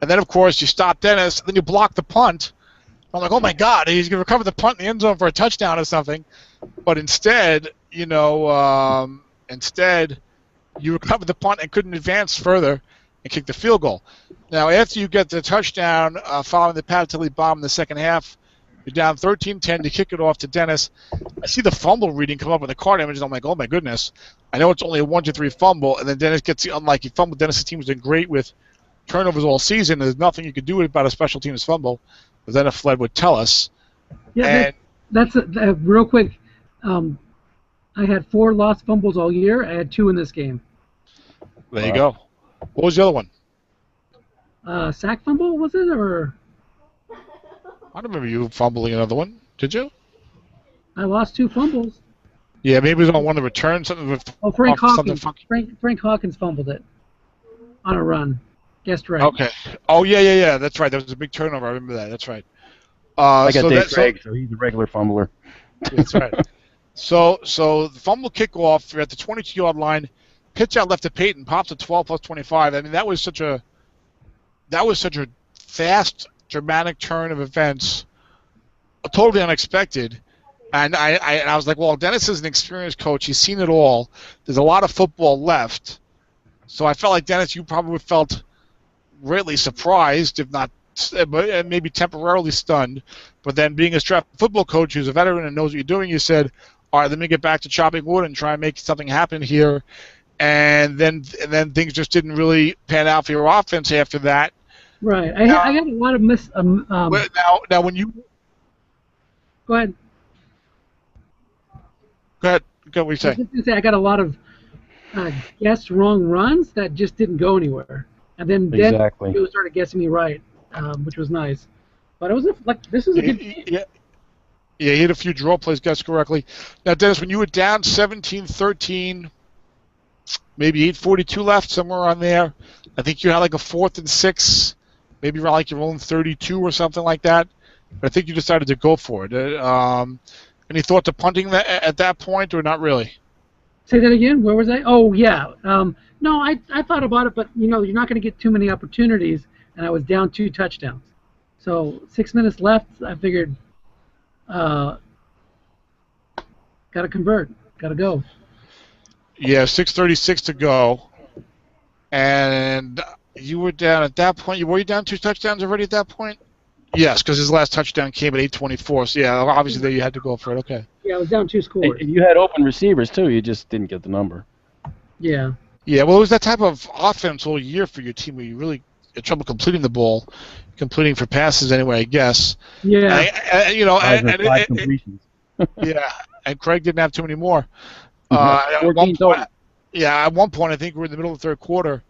then of course you stop Dennis, and then you block the punt. I'm like, oh my God, he's gonna recover the punt in the end zone for a touchdown or something. But instead, you recovered the punt and couldn't advance further and kick the field goal. Now, after you get the touchdown following the Pat Tilley bomb in the second half, you're down 13-10 to kick it off to Dennis. I see the fumble reading come up with the card image, and I'm like, oh my goodness. I know it's only a 1-3 fumble, and then Dennis gets the unlucky fumble. Dennis' team has been great with turnovers all season. There's nothing you could do about a special teams fumble. But then Fled would tell us. Yeah, that's real quick. I had 4 lost fumbles all year. I had 2 in this game. There you go. What was the other one? Sack fumble, was it? Or I don't remember you fumbling another one. Did you? I lost 2 fumbles. Yeah, maybe it was on one of the returns. Something with Frank Hawkins. Frank Hawkins fumbled it on a run. Guessed right. Okay. Oh, yeah. That's right. That was a big turnover. I remember that. That's right. I got Dave Craig, so he's a regular fumbler. That's right. So the fumble kickoff, you're at the 22-yard line. Pitch out left to Peyton, pops to 12 plus 25. I mean, that was such a fast, dramatic turn of events, totally unexpected. And I was like, well, Dennis is an experienced coach. He's seen it all. There's a lot of football left. So I felt like, Dennis, you probably felt greatly surprised, if not maybe temporarily stunned. But then being a strap football coach who's a veteran and knows what you're doing, you said, all right, let me get back to chopping wood and try and make something happen here. And then things just didn't really pan out for your offense after that. Right. I got a lot of now when you go ahead. Go ahead. What were you saying? I got a lot of guessed wrong runs that just didn't go anywhere, and then exactly. He started guessing me right, which was nice. But it was this is a good game. Yeah, he hit a few draw plays, guessed correctly. Now, Dennis, when you were down 17-13, maybe 8:42 left, somewhere on there, I think you had like a 4th and 6, maybe around like your own 32 or something like that. But I think you decided to go for it. Any thought to punting at that point, or not really? Say that again. Where was I? Oh, yeah. No, I thought about it, but you're not going to get too many opportunities, and I was down 2 touchdowns. So 6 minutes left. I figured, got to convert, got to go. Yeah, 6:36 to go, and you were down at that point. Were you down 2 touchdowns already at that point? Yes, because his last touchdown came at 8:24. So yeah, obviously there you had to go for it. Okay. Yeah, I was down 2 scores. And you had open receivers too. You just didn't get the number. Yeah. Yeah, well, it was that type of offense all year for your team where you really had trouble completing the ball, completing for passes anyway, I guess. Yeah. Five completions. Yeah, and Craig didn't have too many more. At 14 one total. point, yeah, at one point, I think we were in the middle of the third quarter,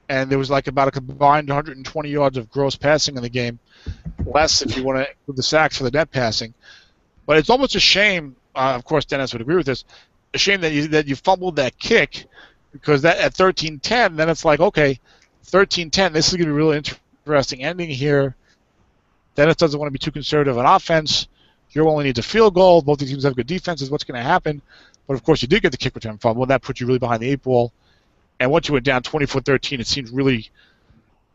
and there was like about a combined 120 yards of gross passing in the game, less if you want to include the sacks for the net passing. But it's almost a shame. Of course, Dennis would agree with this. A shame that you fumbled that kick, because that at 13-10, then it's like, okay, 13-10. This is going to be a really interesting ending here. Dennis doesn't want to be too conservative on offense. You only need a field goal. Both these teams have good defenses. What's going to happen? But of course, you did get the kick return fumble, and that put you really behind the 8 ball. And once you went down 24-13, it seemed really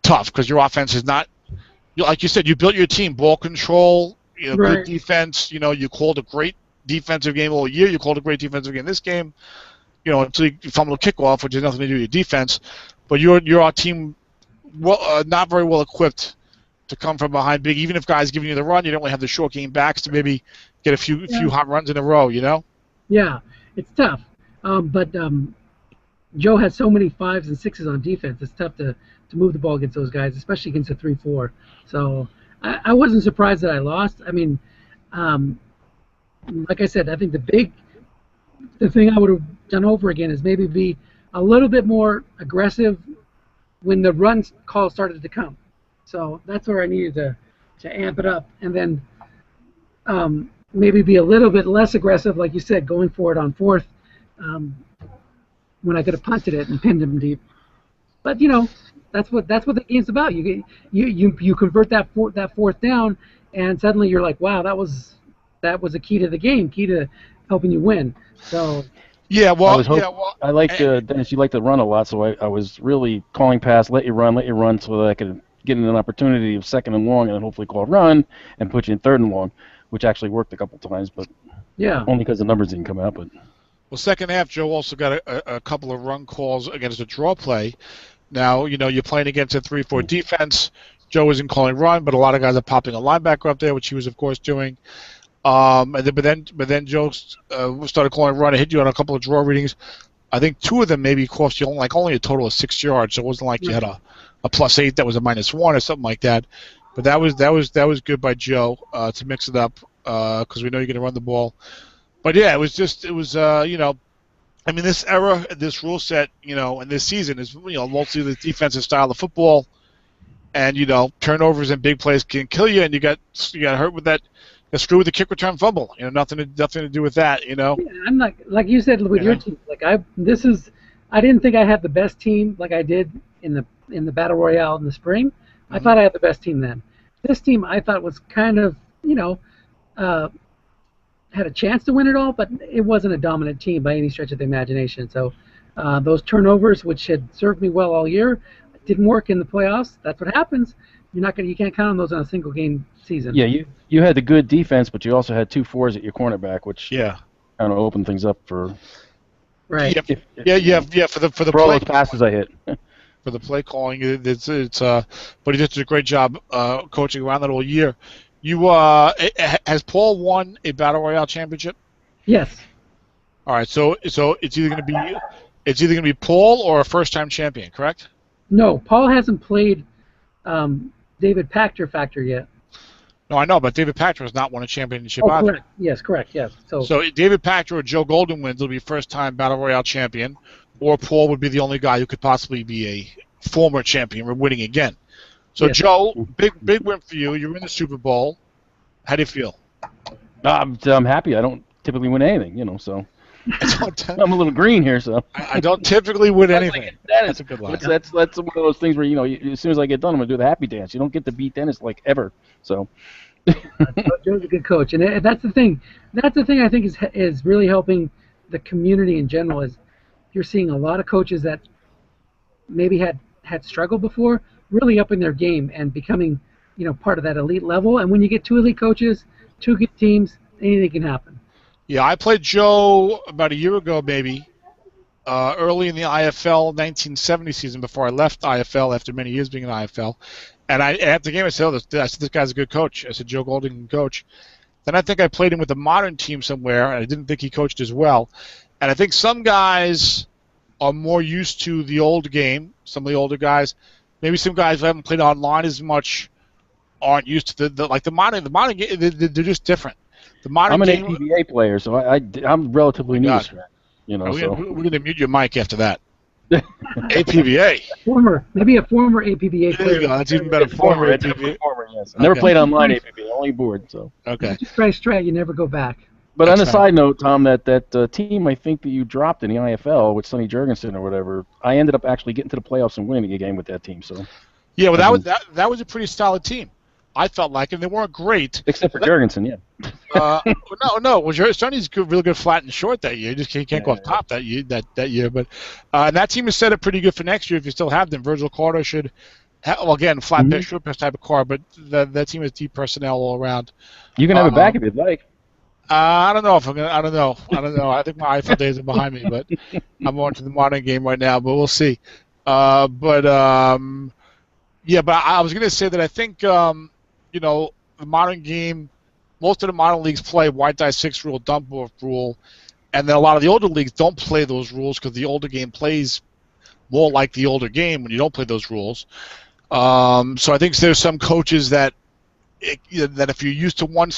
tough because your offense is not, like you said, you built your team, ball control, Right. good defense. You called a great defensive game all year. You called a great defensive game this game. Until you fumble a kickoff, which has nothing to do with your defense. But you're our team, not very well equipped to come from behind big. Even if guys giving you the run, you don't really have the short game backs to maybe get a few hot runs in a row. Yeah, it's tough. But Joe has so many 5s and 6s on defense. It's tough to move the ball against those guys, especially against a 3-4. So I wasn't surprised that I lost. I mean, like I said, I think the thing I would have done over again is maybe be a little bit more aggressive when the run call started to come. So that's where I needed to amp it up, and then maybe be a little bit less aggressive, like you said, going for it on 4th when I could have punted it and pinned him deep. But that's what the game's about. You convert that 4th down, and suddenly you're like, wow, that was a key to the game, key to helping you win. So Yeah, well, I like Dennis. You like to run a lot, so I was really calling pass, let you run, so that I could get an opportunity of 2nd and long, and then hopefully call a run and put you in 3rd and long, which actually worked a couple times, but yeah, only because the numbers didn't come out. But well, second half, Joe also got a couple of run calls against a draw play. Now, you're playing against a 3-4 defense. Joe isn't calling run, but a lot of guys are popping a linebacker up there, which he was, of course, doing. But then Joe started calling run and hit you on a couple of draw readings. I think 2 of them maybe cost you only a total of 6 yards. So it wasn't like you had a +8 that was a -1 or something like that. But that was good by Joe to mix it up because we know you're going to run the ball. But yeah, it was I mean, this era, this rule set, and this season is mostly the defensive style of football, and turnovers and big plays can kill you, and you got hurt with that. Screw with the kick return fumble. Nothing to do with that. Yeah, I'm like you said with your team. Like I didn't think I had the best team like I did in the Battle Royale in the spring. I thought I had the best team then. This team I thought was kind of had a chance to win it all, but it wasn't a dominant team by any stretch of the imagination. So those turnovers, which had served me well all year, didn't work in the playoffs. That's what happens. You can't count on those on a single game season. Yeah, you had the good defense, but you also had 2 4s at your cornerback, which kind of opened things up for. Right. For the for all play those passes I hit. For the play calling, but he did a great job coaching around that all year. Has Paul won a Battle Royale championship? Yes. All right, so it's either going to be Paul or a first-time champion, correct? No, Paul hasn't played David Factor yet. No, I know, but David Pachter has not won a championship either. Correct. Yes, correct. Yes. So David Pachter or Joe Golden wins will be first-time Battle Royale champion, or Paul would be the only guy who could possibly be a former champion or winning again. So yes. Joe, big win for you. You're in the Super Bowl. How do you feel? I'm happy. I don't typically win anything, so I'm a little green here. So I don't typically win anything. That's a good line. That's one of those things where as soon as I get done, I'm gonna do the happy dance. You don't get to beat Dennis like ever. So Joe's a good coach, and that's the thing. That's the thing I think is really helping the community in general. Is you're seeing a lot of coaches that maybe had struggled before, really upping their game and becoming, part of that elite level. And when you get 2 elite coaches, 2 good teams, anything can happen. Yeah, I played Joe about a year ago, maybe, early in the IFL 1970 season before I left IFL after many years being in IFL. And after the game, I said, this guy's a good coach. I said, Joe Golding can coach. Then I think I played him with a modern team somewhere, and I didn't think he coached as well. And I think some guys are more used to the old game, some of the older guys. Maybe some guys who haven't played online as much aren't used to the modern game. They're just different. The modern I'm an game. APBA player, so I'm relatively new to Strat. You know, We're so going to mute your mic after that. APBA. Maybe a former APBA There you player. go. That's even better. Former APBA. Yes. I never Okay. played online APBA, only board. So. Okay. Just try Strat, you never go back. But on a That's right. side note, Tom, that team I think that you dropped in the IFL with Sonny Jurgensen or whatever, I ended up actually getting to the playoffs and winning a game with that team. So. Yeah, well, that was a pretty solid team. I felt like, and they weren't great. Except for Jurgensen, yeah. No. Well, Sonny's good, really good flat and short that year. He can't go off top that year. But that team is set up pretty good for next year if you still have them. Virgil Carter should. Well, again, flat pitch, short pitch type of car, but that team has deep personnel all around. You can have it back if you'd like. I don't know if I'm gonna. I don't know. I think my IFL days are behind me, but I'm on to the modern game right now. But we'll see. Yeah, but I was gonna say that I think the modern game, most of the modern leagues play white die 6 rule, dump off rule, and then a lot of the older leagues don't play those rules because the older game plays more like the older game when you don't play those rules. So I think there's some coaches that if you're used to one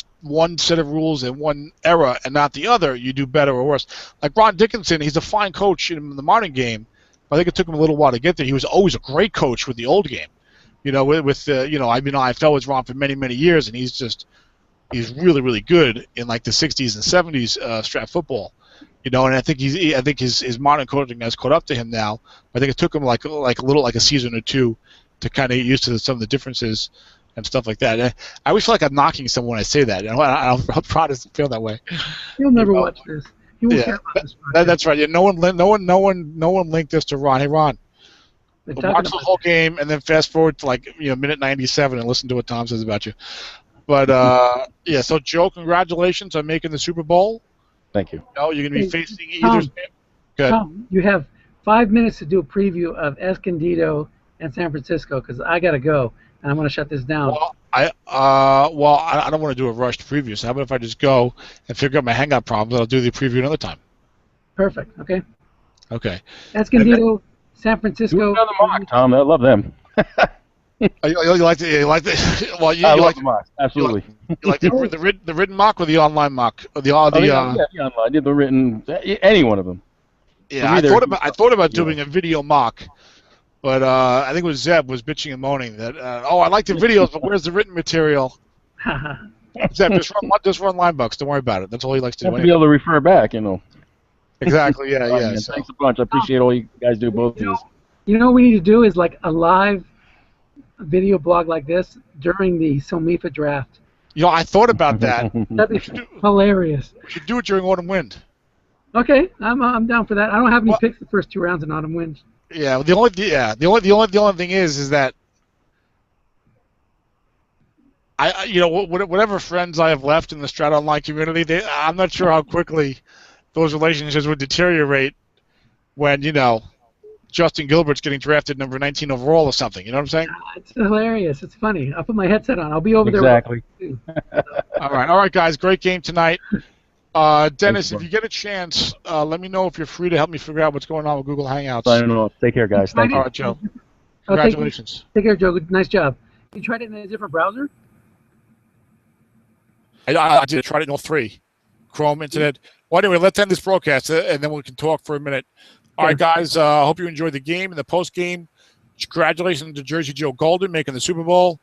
set of rules in one era and not the other, you do better or worse. Like Ron Dickinson, he's a fine coach in the modern game, but I think it took him a little while to get there. He was always a great coach with the old game. I've been IFL with Ron for many, many years, and he's really, really good in like the 60s and 70s strat football. And I think his modern coaching has caught up to him now. I think it took him like a season or two to kind of get used to some of the differences and stuff like that. I always feel like I'm knocking someone when I say that. I'm proud to feel that way. He'll never watch this. He won't care about this. That's right. Yeah, no one linked this to Ron. Hey, Ron, watch the whole game and then fast forward to minute 97 and listen to what Tom says about you. But so Joe, congratulations on making the Super Bowl. Thank you. You're going to be facing either. Tom, you have 5 minutes to do a preview of Escondido and San Francisco because I got to go. And I'm going to shut this down. Well, I don't want to do a rushed preview. So how about if I just go and figure out my Hangout problems, and I'll do the preview another time. Perfect. Okay. Okay. Escondido, San Francisco. Do another mock, Tom. I love them. You like the well, you I love like the mock. Absolutely. You like the written mock or the online mock or the online. I did the written. Any one of them. Yeah, I thought about doing a video mock. But I think it was Zeb was bitching and moaning that, I like the videos, but where's the written material? Zeb, just run line bucks. Don't worry about it. That's all he likes to do. To be able to refer back, Exactly. Yeah. So. Thanks a bunch. I appreciate all you guys do. Both of these. What we need to do is like a live video blog like this during the SOMIFA draft. I thought about that. That'd be hilarious. We should do it during Autumn Wind. Okay, I'm down for that. I don't have any picks the first 2 rounds in Autumn Wind. Yeah, the only thing is that whatever friends I have left in the Strat Online community, I'm not sure how quickly those relationships would deteriorate when Justin Gilbert's getting drafted number 19 overall or something. You know what I'm saying? It's hilarious. It's funny. I'll put my headset on. I'll be over there. Exactly. All right, guys. Great game tonight. Dennis, if you get a chance, let me know if you're free to help me figure out what's going on with Google Hangouts. I don't know. Take care, guys. Thank you. All right, Joe. Congratulations. Take care, Joe. Nice job. You tried it in a different browser? I did. Tried it in all 3. Chrome, Internet. Well, anyway, let's end this broadcast, and then we can talk for a minute. All right, guys. I hope you enjoyed the game and the post-game. Congratulations to Jersey Joe Golden making the Super Bowl.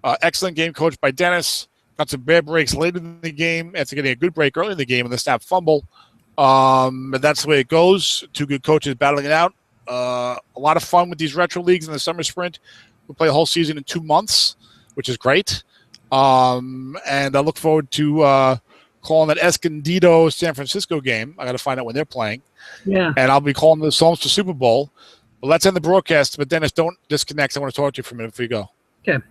Excellent game coached by Dennis. Got some bad breaks late in the game after getting a good break early in the game and the snap fumble. But that's the way it goes. 2 good coaches battling it out. A lot of fun with these retro leagues in the summer sprint. We'll play a whole season in 2 months, which is great. And I look forward to calling that Escondido San Francisco game. I got to find out when they're playing. Yeah. And I'll be calling the Psalms for Super Bowl. But let's end the broadcast. But Dennis, don't disconnect. I want to talk to you for a minute before you go. Okay.